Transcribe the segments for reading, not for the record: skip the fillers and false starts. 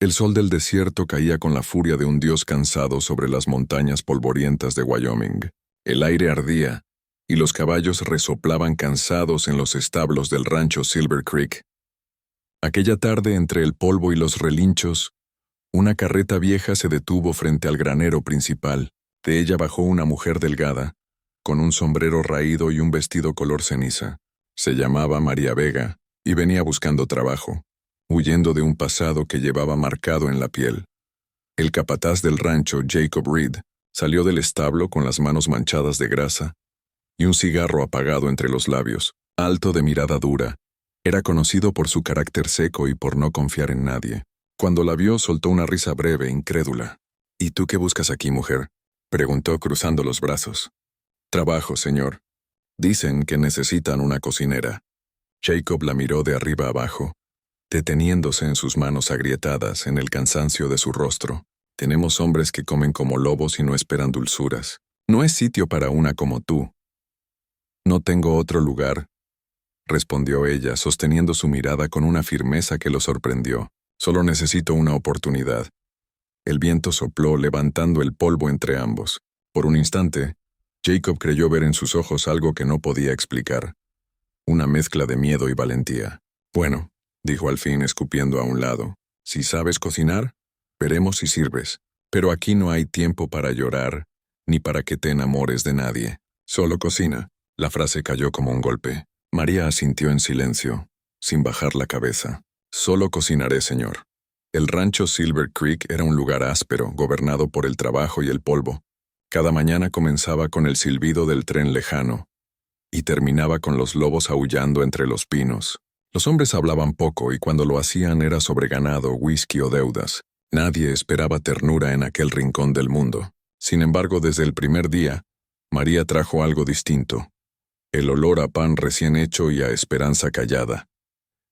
El sol del desierto caía con la furia de un dios cansado sobre las montañas polvorientas de Wyoming. El aire ardía, y los caballos resoplaban cansados en los establos del rancho Silver Creek. Aquella tarde, entre el polvo y los relinchos, una carreta vieja se detuvo frente al granero principal. De ella bajó una mujer delgada, con un sombrero raído y un vestido color ceniza. Se llamaba María Vega, y venía buscando trabajo, huyendo de un pasado que llevaba marcado en la piel. El capataz del rancho, Jacob Reed, salió del establo con las manos manchadas de grasa y un cigarro apagado entre los labios. Alto, de mirada dura, era conocido por su carácter seco y por no confiar en nadie. Cuando la vio, soltó una risa breve, incrédula. «¿Y tú qué buscas aquí, mujer?», preguntó cruzando los brazos. «Trabajo, señor. Dicen que necesitan una cocinera». Jacob la miró de arriba abajo, deteniéndose en sus manos agrietadas, en el cansancio de su rostro. «Tenemos hombres que comen como lobos y no esperan dulzuras. No es sitio para una como tú». «No tengo otro lugar», respondió ella, sosteniendo su mirada con una firmeza que lo sorprendió. «Solo necesito una oportunidad». El viento sopló, levantando el polvo entre ambos. Por un instante, Jacob creyó ver en sus ojos algo que no podía explicar. Una mezcla de miedo y valentía. «Bueno», dijo al fin, escupiendo a un lado, «si sabes cocinar, veremos si sirves. Pero aquí no hay tiempo para llorar, ni para que te enamores de nadie. Solo cocina». La frase cayó como un golpe. María asintió en silencio, sin bajar la cabeza. «Solo cocinaré, señor». El rancho Silver Creek era un lugar áspero, gobernado por el trabajo y el polvo. Cada mañana comenzaba con el silbido del tren lejano, y terminaba con los lobos aullando entre los pinos. Los hombres hablaban poco, y cuando lo hacían era sobre ganado, whisky o deudas. Nadie esperaba ternura en aquel rincón del mundo. Sin embargo, desde el primer día, María trajo algo distinto. El olor a pan recién hecho y a esperanza callada.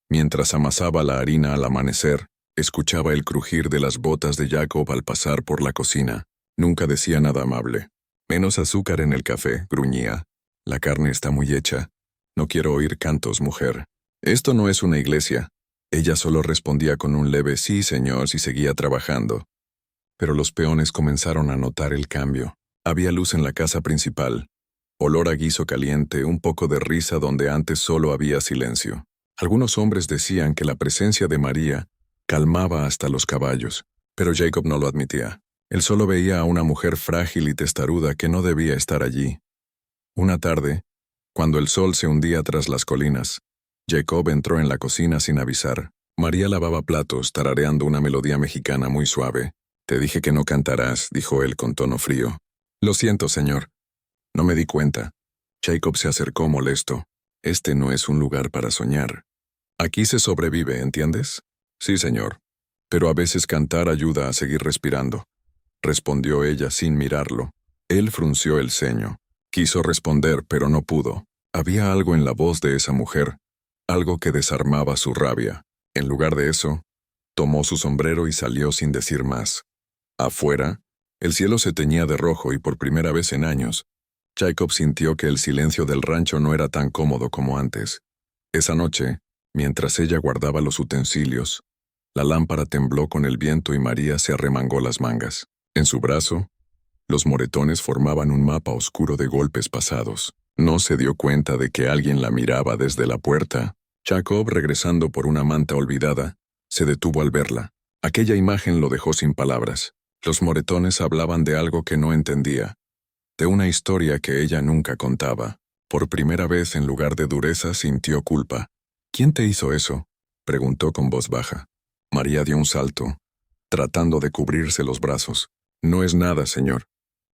Mientras amasaba la harina al amanecer, escuchaba el crujir de las botas de Jacob al pasar por la cocina. Nunca decía nada amable. «Menos azúcar en el café», gruñía. «La carne está muy hecha. No quiero oír cantos, mujer». «Esto no es una iglesia». Ella solo respondía con un leve «sí, señor», y seguía trabajando. Pero los peones comenzaron a notar el cambio. Había luz en la casa principal. Olor a guiso caliente, un poco de risa donde antes solo había silencio. Algunos hombres decían que la presencia de María calmaba hasta los caballos, pero Jacob no lo admitía. Él solo veía a una mujer frágil y testaruda que no debía estar allí. Una tarde, cuando el sol se hundía tras las colinas, Jacob entró en la cocina sin avisar. María lavaba platos, tarareando una melodía mexicana muy suave. «Te dije que no cantarás», dijo él con tono frío. «Lo siento, señor. No me di cuenta». Jacob se acercó molesto. «Este no es un lugar para soñar. Aquí se sobrevive, ¿entiendes?» «Sí, señor. Pero a veces cantar ayuda a seguir respirando», respondió ella sin mirarlo. Él frunció el ceño. Quiso responder, pero no pudo. Había algo en la voz de esa mujer, algo que desarmaba su rabia. En lugar de eso, tomó su sombrero y salió sin decir más. Afuera, el cielo se teñía de rojo y por primera vez en años, Jacob sintió que el silencio del rancho no era tan cómodo como antes. Esa noche, mientras ella guardaba los utensilios, la lámpara tembló con el viento y María se arremangó las mangas. En su brazo, los moretones formaban un mapa oscuro de golpes pasados. No se dio cuenta de que alguien la miraba desde la puerta. Jacob, regresando por una manta olvidada, se detuvo al verla. Aquella imagen lo dejó sin palabras. Los moretones hablaban de algo que no entendía, de una historia que ella nunca contaba. Por primera vez, en lugar de dureza, sintió culpa. «¿Quién te hizo eso?», preguntó con voz baja. María dio un salto, tratando de cubrirse los brazos. «No es nada, señor.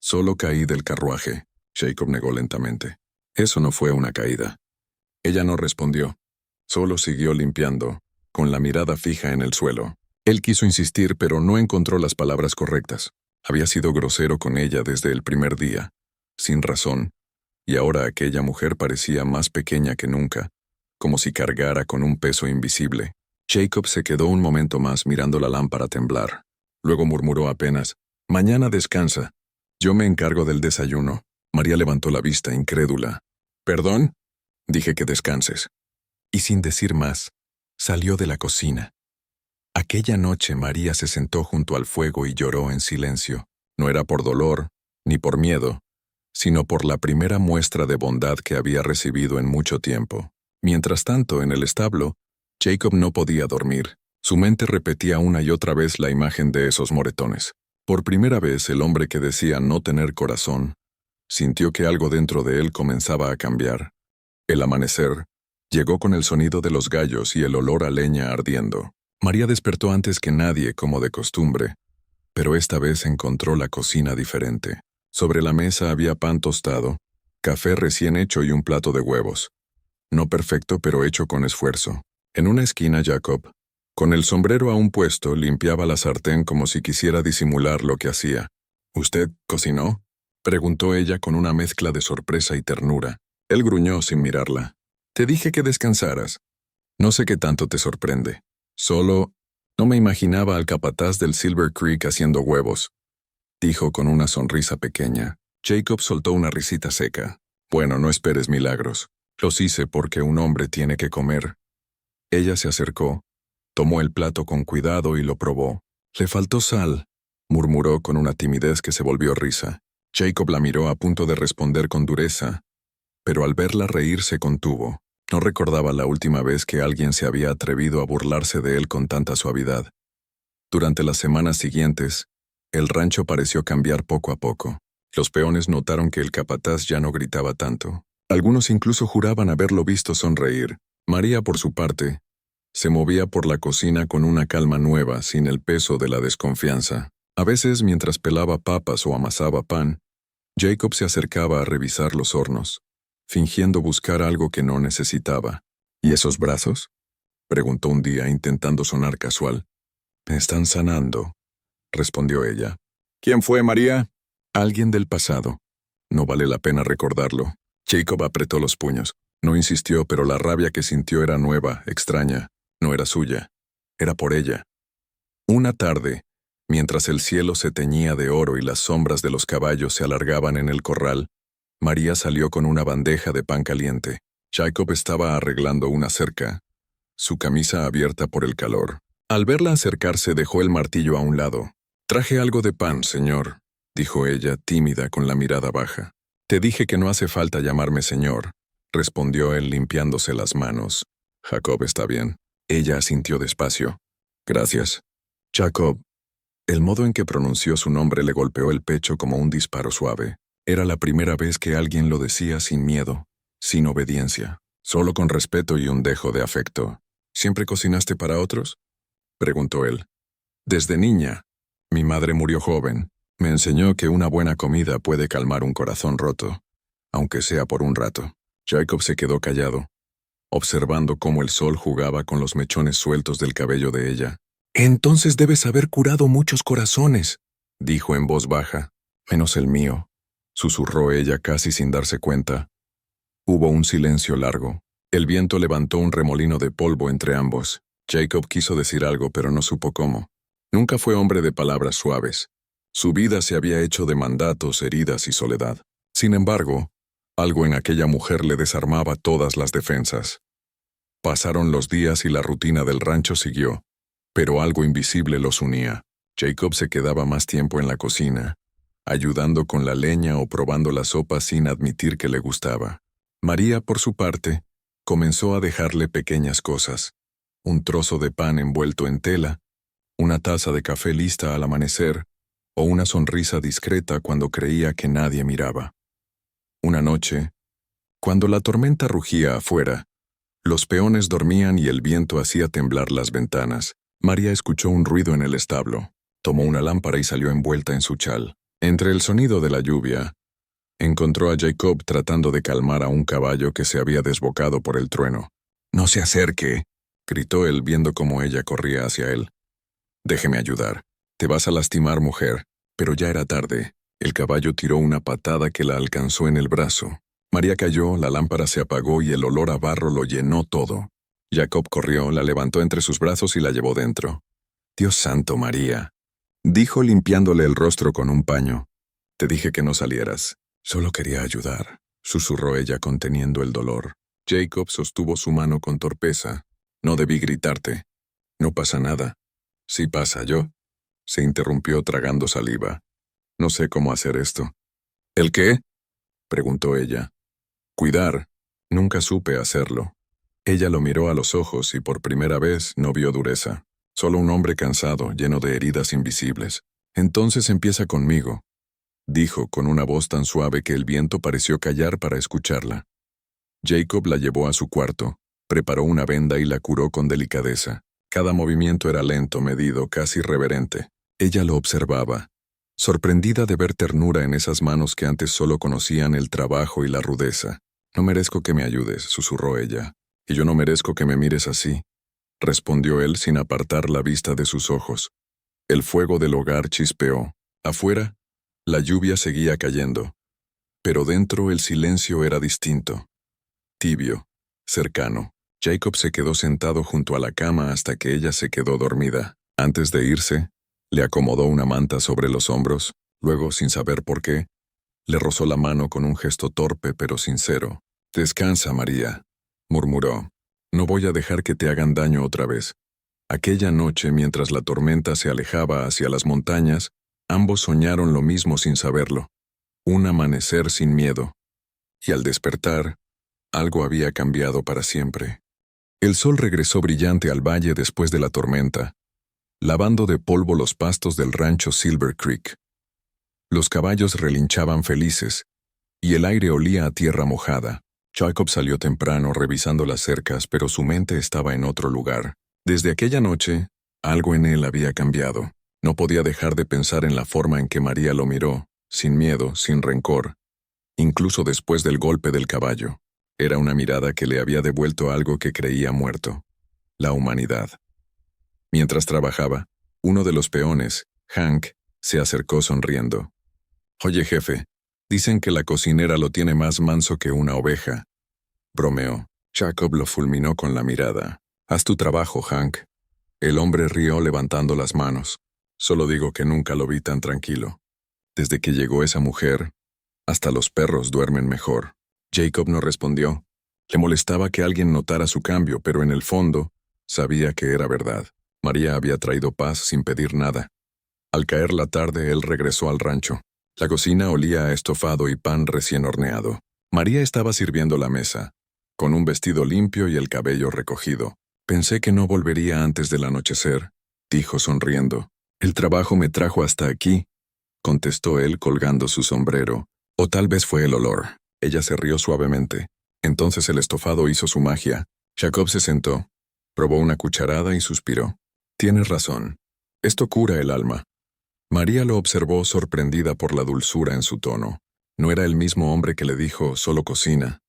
Solo caí del carruaje», Jacob negó lentamente. «Eso no fue una caída». Ella no respondió. Solo siguió limpiando, con la mirada fija en el suelo. Él quiso insistir, pero no encontró las palabras correctas. Había sido grosero con ella desde el primer día, sin razón, y ahora aquella mujer parecía más pequeña que nunca, como si cargara con un peso invisible. Jacob se quedó un momento más mirando la lámpara temblar. Luego murmuró apenas: «Mañana descansa. Yo me encargo del desayuno». María levantó la vista, incrédula. «¿Perdón?». «Dije que descanses». Y sin decir más, salió de la cocina. Aquella noche María se sentó junto al fuego y lloró en silencio. No era por dolor, ni por miedo, sino por la primera muestra de bondad que había recibido en mucho tiempo. Mientras tanto, en el establo, Jacob no podía dormir. Su mente repetía una y otra vez la imagen de esos moretones. Por primera vez, el hombre que decía no tener corazón sintió que algo dentro de él comenzaba a cambiar. El amanecer llegó con el sonido de los gallos y el olor a leña ardiendo. María despertó antes que nadie, como de costumbre, pero esta vez encontró la cocina diferente. Sobre la mesa había pan tostado, café recién hecho y un plato de huevos. No perfecto, pero hecho con esfuerzo. En una esquina, Jacob, con el sombrero aún puesto, limpiaba la sartén como si quisiera disimular lo que hacía. ¿Usted cocinó?, preguntó ella con una mezcla de sorpresa y ternura. Él gruñó sin mirarla. Te dije que descansaras. No sé qué tanto te sorprende. Solo no me imaginaba al capataz del Silver Creek haciendo huevos, dijo con una sonrisa pequeña. Jacob soltó una risita seca. Bueno, no esperes milagros. Los hice porque un hombre tiene que comer. Ella se acercó, tomó el plato con cuidado y lo probó. Le faltó sal, murmuró con una timidez que se volvió risa. Jacob la miró a punto de responder con dureza, pero al verla reír se contuvo. No recordaba la última vez que alguien se había atrevido a burlarse de él con tanta suavidad. Durante las semanas siguientes, el rancho pareció cambiar poco a poco. Los peones notaron que el capataz ya no gritaba tanto. Algunos incluso juraban haberlo visto sonreír. María, por su parte, se movía por la cocina con una calma nueva, sin el peso de la desconfianza. A veces, mientras pelaba papas o amasaba pan, Jacob se acercaba a revisar los hornos, fingiendo buscar algo que no necesitaba. ¿Y esos brazos?, preguntó un día, intentando sonar casual. Me están sanando, respondió ella. ¿Quién fue, María? Alguien del pasado. No vale la pena recordarlo. Jacob apretó los puños. No insistió, pero la rabia que sintió era nueva, extraña. No era suya. Era por ella. Una tarde, mientras el cielo se teñía de oro y las sombras de los caballos se alargaban en el corral, María salió con una bandeja de pan caliente. Jacob estaba arreglando una cerca, su camisa abierta por el calor. Al verla acercarse, dejó el martillo a un lado. Traje algo de pan, señor, dijo ella, tímida, con la mirada baja. Te dije que no hace falta llamarme señor, respondió él limpiándose las manos. Jacob está bien. Ella asintió despacio. Gracias. Jacob. El modo en que pronunció su nombre le golpeó el pecho como un disparo suave. Era la primera vez que alguien lo decía sin miedo, sin obediencia, solo con respeto y un dejo de afecto. ¿Siempre cocinaste para otros?, preguntó él. Desde niña. Mi madre murió joven. Me enseñó que una buena comida puede calmar un corazón roto, aunque sea por un rato. Jacob se quedó callado, observando cómo el sol jugaba con los mechones sueltos del cabello de ella. Entonces debes haber curado muchos corazones, dijo en voz baja. Menos el mío, susurró ella casi sin darse cuenta. Hubo un silencio largo. El viento levantó un remolino de polvo entre ambos. Jacob quiso decir algo, pero no supo cómo. Nunca fue hombre de palabras suaves. Su vida se había hecho de mandatos, heridas y soledad. Sin embargo, algo en aquella mujer le desarmaba todas las defensas. Pasaron los días y la rutina del rancho siguió, pero algo invisible los unía. Jacob se quedaba más tiempo en la cocina, ayudando con la leña o probando la sopa sin admitir que le gustaba. María, por su parte, comenzó a dejarle pequeñas cosas. Un trozo de pan envuelto en tela, una taza de café lista al amanecer, o una sonrisa discreta cuando creía que nadie miraba. Una noche, cuando la tormenta rugía afuera, los peones dormían y el viento hacía temblar las ventanas, María escuchó un ruido en el establo. Tomó una lámpara y salió envuelta en su chal. Entre el sonido de la lluvia, encontró a Jacob tratando de calmar a un caballo que se había desbocado por el trueno. «No se acerque», gritó él viendo cómo ella corría hacia él. «Déjeme ayudar. Te vas a lastimar, mujer». Pero ya era tarde. El caballo tiró una patada que la alcanzó en el brazo. María cayó, la lámpara se apagó y el olor a barro lo llenó todo. Jacob corrió, la levantó entre sus brazos y la llevó dentro. «Dios santo, María», dijo limpiándole el rostro con un paño. «Te dije que no salieras. Solo quería ayudar», susurró ella conteniendo el dolor. Jacob sostuvo su mano con torpeza. «No debí gritarte. No pasa nada. Sí pasa, yo. Se interrumpió tragando saliva. No sé cómo hacer esto. ¿El qué? Preguntó ella. Cuidar. Nunca supe hacerlo. Ella lo miró a los ojos y por primera vez no vio dureza. Solo un hombre cansado, lleno de heridas invisibles. Entonces empieza conmigo, dijo con una voz tan suave que el viento pareció callar para escucharla. Jacob la llevó a su cuarto, preparó una venda y la curó con delicadeza. Cada movimiento era lento, medido, casi reverente. Ella lo observaba, sorprendida de ver ternura en esas manos que antes solo conocían el trabajo y la rudeza. No merezco que me ayudes, susurró ella. Y yo no merezco que me mires así, respondió él sin apartar la vista de sus ojos. El fuego del hogar chispeó. Afuera, la lluvia seguía cayendo, pero dentro el silencio era distinto. Tibio, cercano. Jacob se quedó sentado junto a la cama hasta que ella se quedó dormida. Antes de irse, le acomodó una manta sobre los hombros, luego, sin saber por qué, le rozó la mano con un gesto torpe pero sincero. Descansa, María, murmuró. No voy a dejar que te hagan daño otra vez. Aquella noche, mientras la tormenta se alejaba hacia las montañas, ambos soñaron lo mismo sin saberlo. Un amanecer sin miedo. Y al despertar, algo había cambiado para siempre. El sol regresó brillante al valle después de la tormenta, lavando de polvo los pastos del rancho Silver Creek. Los caballos relinchaban felices, y el aire olía a tierra mojada. Jacob salió temprano revisando las cercas, pero su mente estaba en otro lugar. Desde aquella noche, algo en él había cambiado. No podía dejar de pensar en la forma en que María lo miró, sin miedo, sin rencor, incluso después del golpe del caballo. Era una mirada que le había devuelto algo que creía muerto: la humanidad. Mientras trabajaba, uno de los peones, Hank, se acercó sonriendo. «Oye, jefe, dicen que la cocinera lo tiene más manso que una oveja», bromeó. Jacob lo fulminó con la mirada. «Haz tu trabajo, Hank». El hombre rió levantando las manos. «Solo digo que nunca lo vi tan tranquilo. Desde que llegó esa mujer, hasta los perros duermen mejor». Jacob no respondió. Le molestaba que alguien notara su cambio, pero en el fondo sabía que era verdad. María había traído paz sin pedir nada. Al caer la tarde, él regresó al rancho. La cocina olía a estofado y pan recién horneado. María estaba sirviendo la mesa, con un vestido limpio y el cabello recogido. «Pensé que no volvería antes del anochecer», dijo sonriendo. «El trabajo me trajo hasta aquí», contestó él colgando su sombrero. «O tal vez fue el olor». Ella se rió suavemente. Entonces el estofado hizo su magia. Jacob se sentó, probó una cucharada y suspiró. «Tienes razón. Esto cura el alma». María lo observó sorprendida por la dulzura en su tono. No era el mismo hombre que le dijo «solo cocina».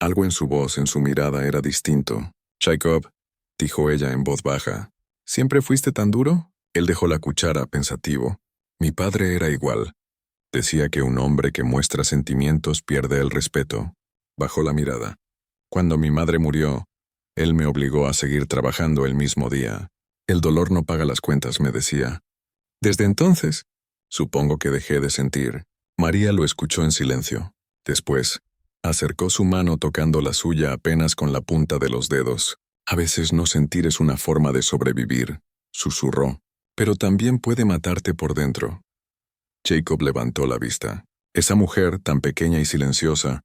Algo en su voz, en su mirada, era distinto. «Jacob», dijo ella en voz baja, «¿siempre fuiste tan duro?» Él dejó la cuchara pensativo. «Mi padre era igual. Decía que un hombre que muestra sentimientos pierde el respeto». Bajó la mirada. «Cuando mi madre murió, él me obligó a seguir trabajando el mismo día. El dolor no paga las cuentas», me decía. «Desde entonces, supongo que dejé de sentir». María lo escuchó en silencio. Después, acercó su mano tocando la suya apenas con la punta de los dedos. «A veces no sentir es una forma de sobrevivir», susurró, «pero también puede matarte por dentro». Jacob levantó la vista. Esa mujer, tan pequeña y silenciosa,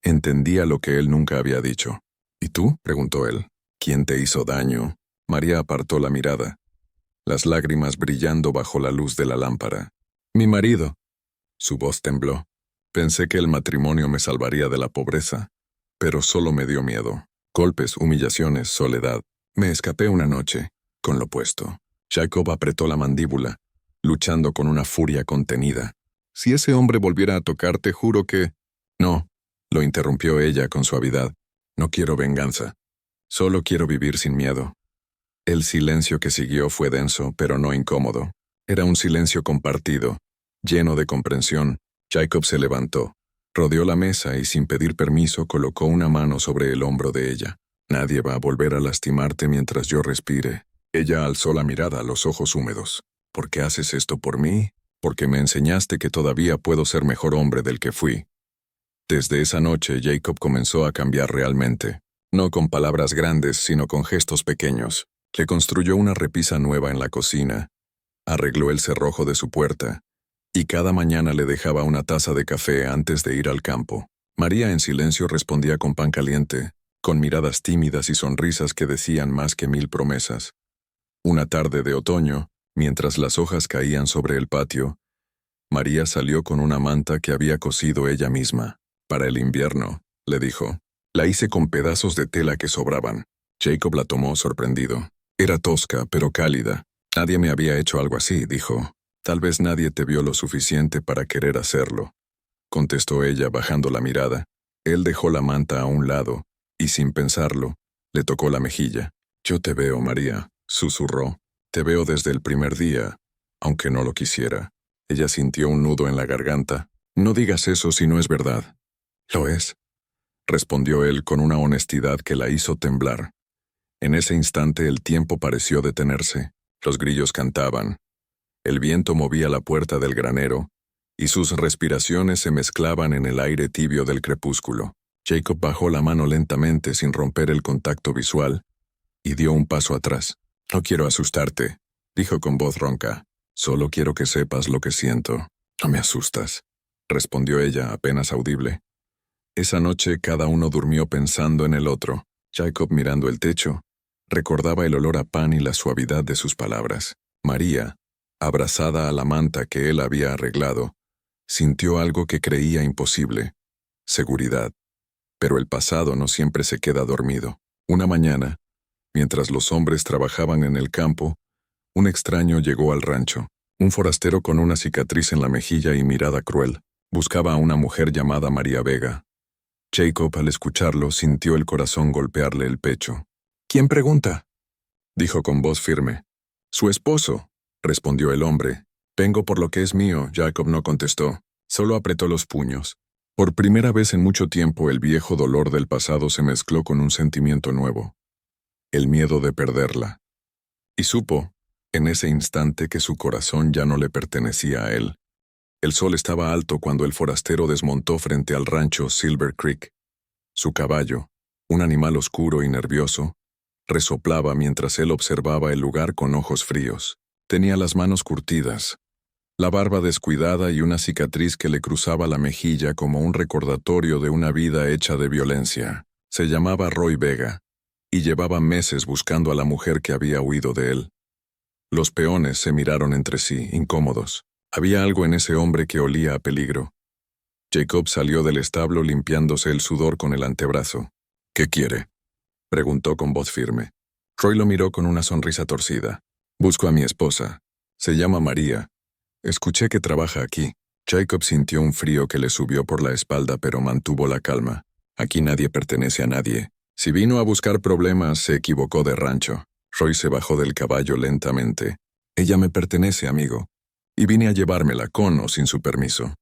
entendía lo que él nunca había dicho. «¿Y tú?», preguntó él. «¿Quién te hizo daño?». María apartó la mirada, las lágrimas brillando bajo la luz de la lámpara. «Mi marido». Su voz tembló. «Pensé que el matrimonio me salvaría de la pobreza, pero solo me dio miedo. Golpes, humillaciones, soledad. Me escapé una noche, con lo puesto». Jacob apretó la mandíbula, luchando con una furia contenida. «Si ese hombre volviera a tocarte, juro que...». «No», lo interrumpió ella con suavidad. «No quiero venganza. Solo quiero vivir sin miedo». El silencio que siguió fue denso, pero no incómodo. Era un silencio compartido, lleno de comprensión. Jacob se levantó, rodeó la mesa y sin pedir permiso colocó una mano sobre el hombro de ella. «Nadie va a volver a lastimarte mientras yo respire». Ella alzó la mirada, los ojos húmedos. «¿Por qué haces esto por mí?». «Porque me enseñaste que todavía puedo ser mejor hombre del que fui». Desde esa noche, Jacob comenzó a cambiar realmente. No con palabras grandes, sino con gestos pequeños. Le construyó una repisa nueva en la cocina, arregló el cerrojo de su puerta, y cada mañana le dejaba una taza de café antes de ir al campo. María en silencio respondía con pan caliente, con miradas tímidas y sonrisas que decían más que 1000 promesas. Una tarde de otoño, mientras las hojas caían sobre el patio, María salió con una manta que había cosido ella misma. Para el invierno, le dijo. La hice con pedazos de tela que sobraban. Jacob la tomó sorprendido. Era tosca, pero cálida. Nadie me había hecho algo así, dijo. Tal vez nadie te vio lo suficiente para querer hacerlo, contestó ella bajando la mirada. Él dejó la manta a un lado, y sin pensarlo, le tocó la mejilla. Yo te veo, María, susurró. Te veo desde el primer día, aunque no lo quisiera. Ella sintió un nudo en la garganta. No digas eso si no es verdad. Lo es, respondió él con una honestidad que la hizo temblar. En ese instante el tiempo pareció detenerse. Los grillos cantaban. El viento movía la puerta del granero, y sus respiraciones se mezclaban en el aire tibio del crepúsculo. Jacob bajó la mano lentamente sin romper el contacto visual, y dio un paso atrás. No quiero asustarte, dijo con voz ronca. Solo quiero que sepas lo que siento. No me asustas, respondió ella apenas audible. Esa noche cada uno durmió pensando en el otro. Jacob, mirando el techo, recordaba el olor a pan y la suavidad de sus palabras. María, abrazada a la manta que él había arreglado, sintió algo que creía imposible: seguridad. Pero el pasado no siempre se queda dormido. Una mañana, mientras los hombres trabajaban en el campo, un extraño llegó al rancho. Un forastero con una cicatriz en la mejilla y mirada cruel. Buscaba a una mujer llamada María Vega. Jacob, al escucharlo, sintió el corazón golpearle el pecho. ¿Quién pregunta?, dijo con voz firme. Su esposo, respondió el hombre. Vengo por lo que es mío. Jacob no contestó, solo apretó los puños. Por primera vez en mucho tiempo el viejo dolor del pasado se mezcló con un sentimiento nuevo: el miedo de perderla. Y supo, en ese instante, que su corazón ya no le pertenecía a él. El sol estaba alto cuando el forastero desmontó frente al rancho Silver Creek. Su caballo, un animal oscuro y nervioso, resoplaba mientras él observaba el lugar con ojos fríos. Tenía las manos curtidas, la barba descuidada y una cicatriz que le cruzaba la mejilla como un recordatorio de una vida hecha de violencia. Se llamaba Roy Vega, y llevaba meses buscando a la mujer que había huido de él. Los peones se miraron entre sí, incómodos. Había algo en ese hombre que olía a peligro. Jacob salió del establo limpiándose el sudor con el antebrazo. ¿Qué quiere?, preguntó con voz firme. Roy lo miró con una sonrisa torcida. Busco a mi esposa. Se llama María. Escuché que trabaja aquí. Jacob sintió un frío que le subió por la espalda, pero mantuvo la calma. Aquí nadie pertenece a nadie. Si vino a buscar problemas, se equivocó de rancho. Roy se bajó del caballo lentamente. Ella me pertenece, amigo, y vine a llevármela con o sin su permiso.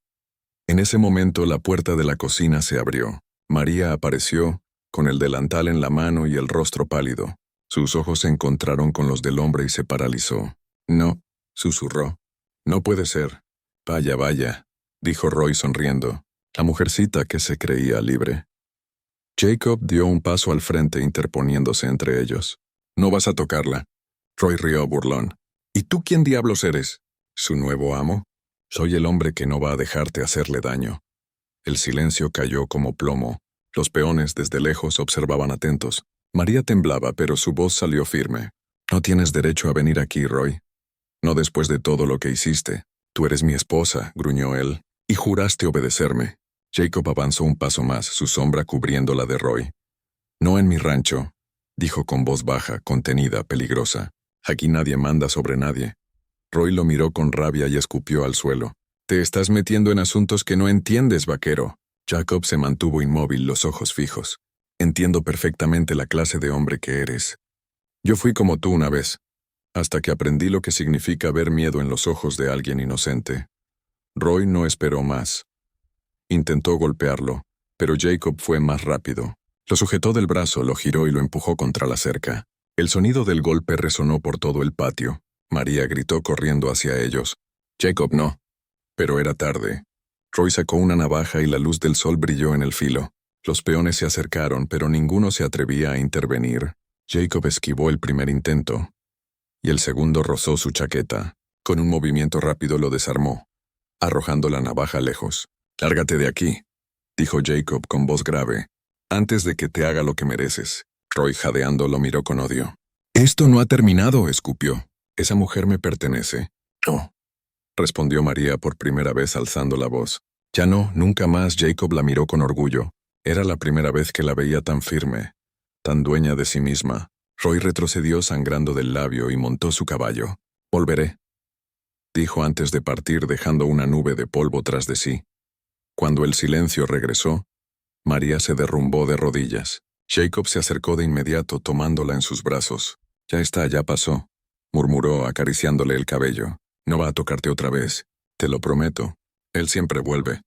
En ese momento la puerta de la cocina se abrió. María apareció, con el delantal en la mano y el rostro pálido. Sus ojos se encontraron con los del hombre y se paralizó. No, susurró. No puede ser. Vaya, vaya, dijo Roy sonriendo. La mujercita que se creía libre. Jacob dio un paso al frente interponiéndose entre ellos. No vas a tocarla. Roy rió burlón. ¿Y tú quién diablos eres? ¿Su nuevo amo? Soy el hombre que no va a dejarte hacerle daño. El silencio cayó como plomo. Los peones desde lejos observaban atentos. María temblaba, pero su voz salió firme. No tienes derecho a venir aquí, Roy. No después de todo lo que hiciste. Tú eres mi esposa, gruñó él, y juraste obedecerme. Jacob avanzó un paso más, su sombra cubriendo la de Roy. No en mi rancho, dijo con voz baja, contenida, peligrosa. Aquí nadie manda sobre nadie. Roy lo miró con rabia y escupió al suelo. Te estás metiendo en asuntos que no entiendes, vaquero. Jacob se mantuvo inmóvil, los ojos fijos. Entiendo perfectamente la clase de hombre que eres. Yo fui como tú una vez, hasta que aprendí lo que significa ver miedo en los ojos de alguien inocente. Roy no esperó más. Intentó golpearlo, pero Jacob fue más rápido. Lo sujetó del brazo, lo giró y lo empujó contra la cerca. El sonido del golpe resonó por todo el patio. María gritó corriendo hacia ellos. Jacob no. Pero era tarde. Roy sacó una navaja y la luz del sol brilló en el filo. Los peones se acercaron, pero ninguno se atrevía a intervenir. Jacob esquivó el primer intento, y el segundo rozó su chaqueta. Con un movimiento rápido lo desarmó, arrojando la navaja lejos. «Lárgate de aquí», dijo Jacob con voz grave, «antes de que te haga lo que mereces». Roy, jadeando, lo miró con odio. «Esto no ha terminado», escupió. «Esa mujer me pertenece». «No», respondió María por primera vez alzando la voz. «Ya no, nunca más». Jacob la miró con orgullo. Era la primera vez que la veía tan firme, tan dueña de sí misma. Roy retrocedió sangrando del labio y montó su caballo. «Volveré», dijo antes de partir, dejando una nube de polvo tras de sí. Cuando el silencio regresó, María se derrumbó de rodillas. Jacob se acercó de inmediato tomándola en sus brazos. «Ya está, ya pasó», murmuró acariciándole el cabello. «No va a tocarte otra vez, te lo prometo». «Él siempre vuelve»,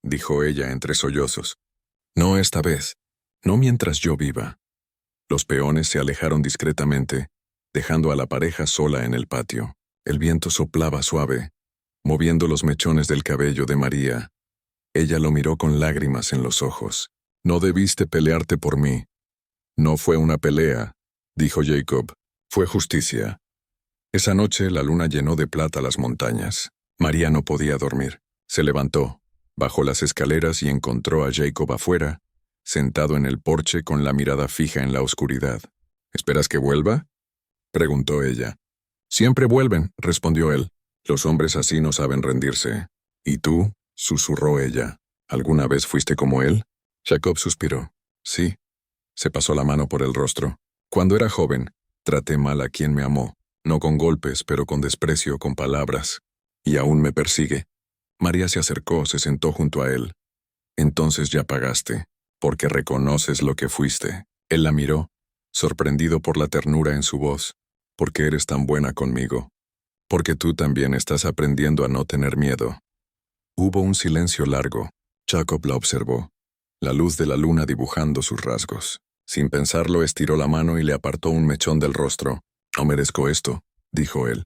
dijo ella entre sollozos. «No esta vez, no mientras yo viva». Los peones se alejaron discretamente, dejando a la pareja sola en el patio. El viento soplaba suave, moviendo los mechones del cabello de María. Ella lo miró con lágrimas en los ojos. «No debiste pelearte por mí». «No fue una pelea», dijo Jacob. «Fue justicia». Esa noche la luna llenó de plata las montañas. María no podía dormir. Se levantó, bajó las escaleras y encontró a Jacob afuera, sentado en el porche con la mirada fija en la oscuridad. «¿Esperas que vuelva?», preguntó ella. «Siempre vuelven», respondió él. «Los hombres así no saben rendirse». «¿Y tú?», susurró ella. «¿Alguna vez fuiste como él?». Jacob suspiró. «Sí». Se pasó la mano por el rostro. «Cuando era joven, traté mal a quien me amó. No con golpes, pero con desprecio, con palabras. Y aún me persigue». María se acercó, se sentó junto a él. «Entonces ya pagaste, porque reconoces lo que fuiste». Él la miró, sorprendido por la ternura en su voz. «Porque eres tan buena conmigo. Porque tú también estás aprendiendo a no tener miedo». Hubo un silencio largo. Jacob la observó, la luz de la luna dibujando sus rasgos. Sin pensarlo, estiró la mano y le apartó un mechón del rostro. «No merezco esto», dijo él.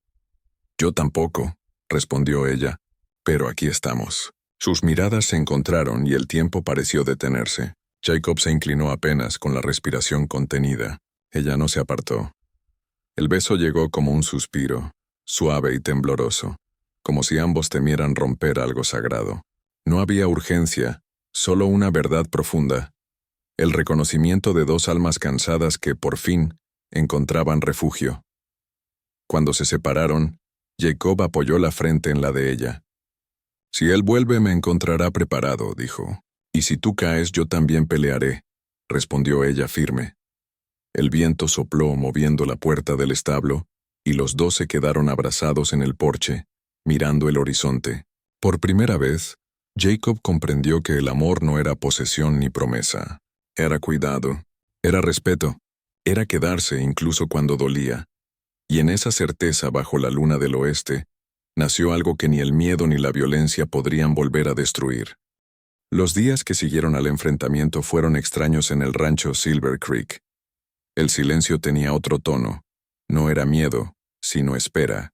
«Yo tampoco», respondió ella. «Pero aquí estamos». Sus miradas se encontraron y el tiempo pareció detenerse. Jacob se inclinó apenas, con la respiración contenida. Ella no se apartó. El beso llegó como un suspiro, suave y tembloroso, como si ambos temieran romper algo sagrado. No había urgencia, solo una verdad profunda. El reconocimiento de dos almas cansadas que, por fin, encontraban refugio. Cuando se separaron, Jacob apoyó la frente en la de ella. «Si él vuelve me encontrará preparado», dijo. «Y si tú caes yo también pelearé», respondió ella firme. El viento sopló moviendo la puerta del establo, y los dos se quedaron abrazados en el porche, mirando el horizonte. Por primera vez, Jacob comprendió que el amor no era posesión ni promesa. Era cuidado, era respeto, era quedarse incluso cuando dolía. Y en esa certeza bajo la luna del oeste, nació algo que ni el miedo ni la violencia podrían volver a destruir. Los días que siguieron al enfrentamiento fueron extraños en el rancho Silver Creek. El silencio tenía otro tono. No era miedo, sino espera.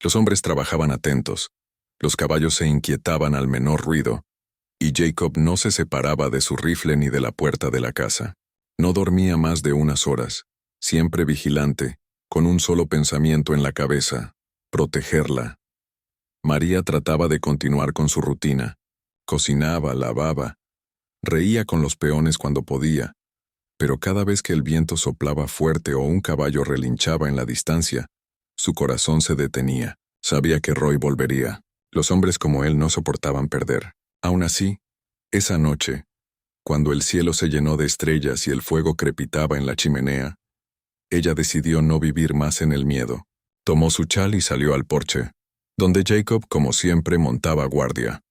Los hombres trabajaban atentos, los caballos se inquietaban al menor ruido, y Jacob no se separaba de su rifle ni de la puerta de la casa. No dormía más de unas horas, siempre vigilante, con un solo pensamiento en la cabeza: protegerla. María trataba de continuar con su rutina. Cocinaba, lavaba, reía con los peones cuando podía, pero cada vez que el viento soplaba fuerte o un caballo relinchaba en la distancia, su corazón se detenía. Sabía que Roy volvería. Los hombres como él no soportaban perder. Aún así, esa noche, cuando el cielo se llenó de estrellas y el fuego crepitaba en la chimenea, ella decidió no vivir más en el miedo. Tomó su chal y salió al porche, donde Jacob, como siempre, montaba guardia.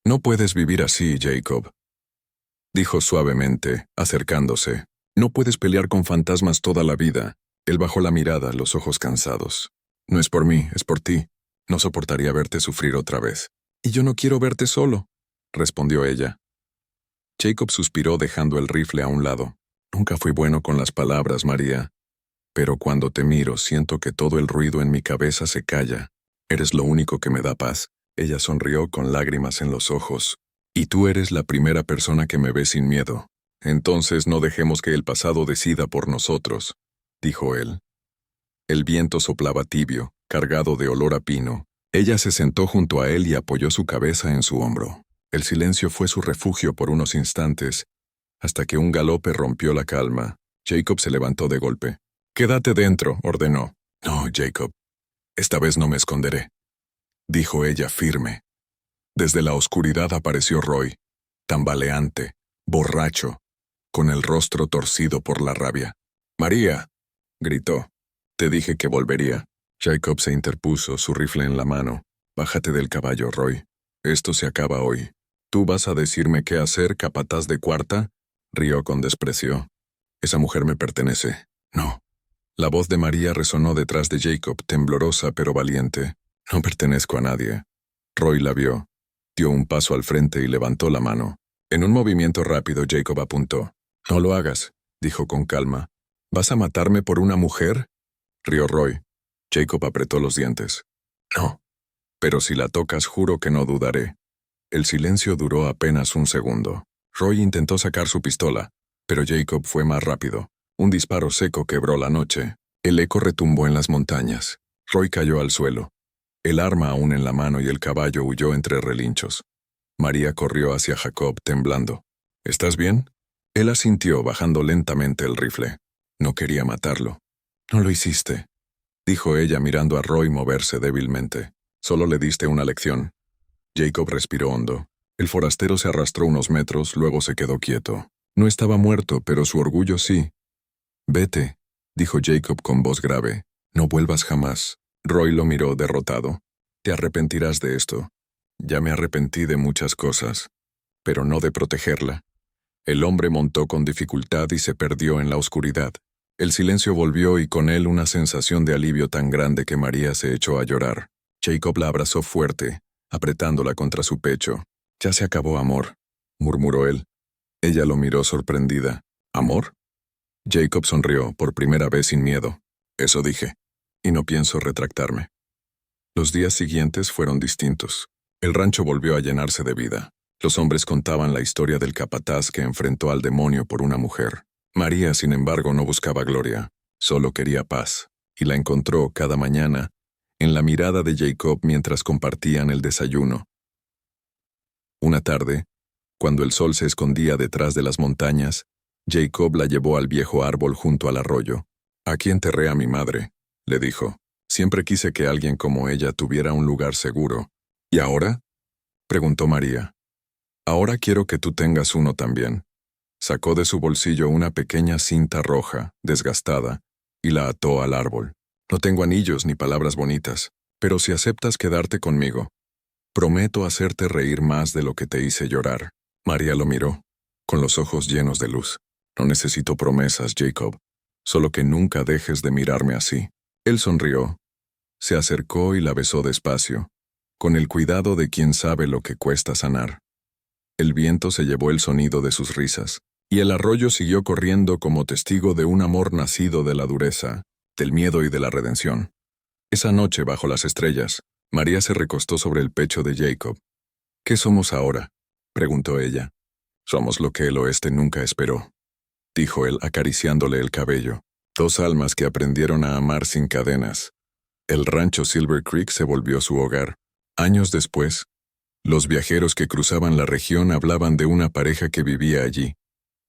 «No puedes vivir así, Jacob», dijo suavemente, acercándose. «No puedes pelear con fantasmas toda la vida». Él bajó la mirada, los ojos cansados. «No es por mí, es por ti. No soportaría verte sufrir otra vez». «Y yo no quiero verte solo», respondió ella. Jacob suspiró dejando el rifle a un lado. «Nunca fui bueno con las palabras, María. Pero cuando te miro siento que todo el ruido en mi cabeza se calla. Eres lo único que me da paz». Ella sonrió con lágrimas en los ojos. «Y tú eres la primera persona que me ve sin miedo. Entonces no dejemos que el pasado decida por nosotros, dijo él. El viento soplaba tibio, cargado de olor a pino. Ella se sentó junto a él y apoyó su cabeza en su hombro. El silencio fue su refugio por unos instantes, hasta que un galope rompió la calma. Jacob se levantó de golpe. «Quédate dentro», ordenó. «No, Jacob. Esta vez no me esconderé», dijo ella firme. Desde la oscuridad apareció Roy, tambaleante, borracho, con el rostro torcido por la rabia. «María», gritó. «Te dije que volvería». Jacob se interpuso, su rifle en la mano. «Bájate del caballo, Roy. Esto se acaba hoy. ¿Tú vas a decirme qué hacer, capataz de cuarta?», rió con desprecio. «Esa mujer me pertenece». «No». La voz de María resonó detrás de Jacob, temblorosa pero valiente. «No pertenezco a nadie». Roy la vio. Dio un paso al frente y levantó la mano. En un movimiento rápido, Jacob apuntó. «No lo hagas», dijo con calma. «¿Vas a matarme por una mujer?», rió Roy. Jacob apretó los dientes. «No. Pero si la tocas, juro que no dudaré». El silencio duró apenas un segundo. Roy intentó sacar su pistola, pero Jacob fue más rápido. Un disparo seco quebró la noche. El eco retumbó en las montañas. Roy cayó al suelo, el arma aún en la mano, y el caballo huyó entre relinchos. María corrió hacia Jacob, temblando. «¿Estás bien?». Él asintió, bajando lentamente el rifle. «No quería matarlo». «No lo hiciste», dijo ella mirando a Roy moverse débilmente. «Solo le diste una lección». Jacob respiró hondo. El forastero se arrastró unos metros, luego se quedó quieto. No estaba muerto, pero su orgullo sí. «Vete», dijo Jacob con voz grave. «No vuelvas jamás». Roy lo miró derrotado. «Te arrepentirás de esto». «Ya me arrepentí de muchas cosas, pero no de protegerla». El hombre montó con dificultad y se perdió en la oscuridad. El silencio volvió y con él una sensación de alivio tan grande que María se echó a llorar. Jacob la abrazó fuerte, apretándola contra su pecho. «Ya se acabó, amor», murmuró él. Ella lo miró sorprendida. «¿Amor?». Jacob sonrió, por primera vez sin miedo. «Eso dije, y no pienso retractarme». Los días siguientes fueron distintos. El rancho volvió a llenarse de vida. Los hombres contaban la historia del capataz que enfrentó al demonio por una mujer. María, sin embargo, no buscaba gloria, solo quería paz, y la encontró cada mañana en la mirada de Jacob mientras compartían el desayuno. Una tarde, cuando el sol se escondía detrás de las montañas, Jacob la llevó al viejo árbol junto al arroyo. «Aquí enterré a mi madre», le dijo. «Siempre quise que alguien como ella tuviera un lugar seguro». «¿Y ahora?», preguntó María. «Ahora quiero que tú tengas uno también». Sacó de su bolsillo una pequeña cinta roja, desgastada, y la ató al árbol. «No tengo anillos ni palabras bonitas, pero si aceptas quedarte conmigo, prometo hacerte reír más de lo que te hice llorar». María lo miró, con los ojos llenos de luz. «No necesito promesas, Jacob. Solo que nunca dejes de mirarme así». Él sonrió. Se acercó y la besó despacio, con el cuidado de quien sabe lo que cuesta sanar. El viento se llevó el sonido de sus risas, y el arroyo siguió corriendo como testigo de un amor nacido de la dureza, del miedo y de la redención. Esa noche, bajo las estrellas, María se recostó sobre el pecho de Jacob. «¿Qué somos ahora?», preguntó ella. «Somos lo que el oeste nunca esperó», dijo él acariciándole el cabello. «Dos almas que aprendieron a amar sin cadenas». El rancho Silver Creek se volvió su hogar. Años después, los viajeros que cruzaban la región hablaban de una pareja que vivía allí,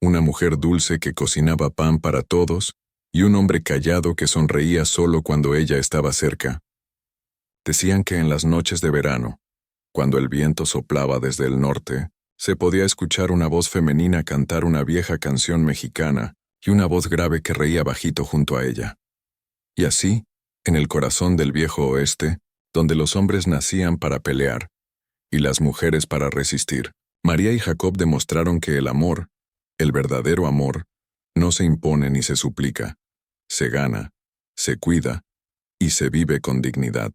una mujer dulce que cocinaba pan para todos y un hombre callado que sonreía solo cuando ella estaba cerca. Decían que en las noches de verano, cuando el viento soplaba desde el norte, se podía escuchar una voz femenina cantar una vieja canción mexicana y una voz grave que reía bajito junto a ella. Y así, en el corazón del viejo oeste, donde los hombres nacían para pelear y las mujeres para resistir, María y Jacob demostraron que el amor, el verdadero amor, no se impone ni se suplica, se gana, se cuida y se vive con dignidad.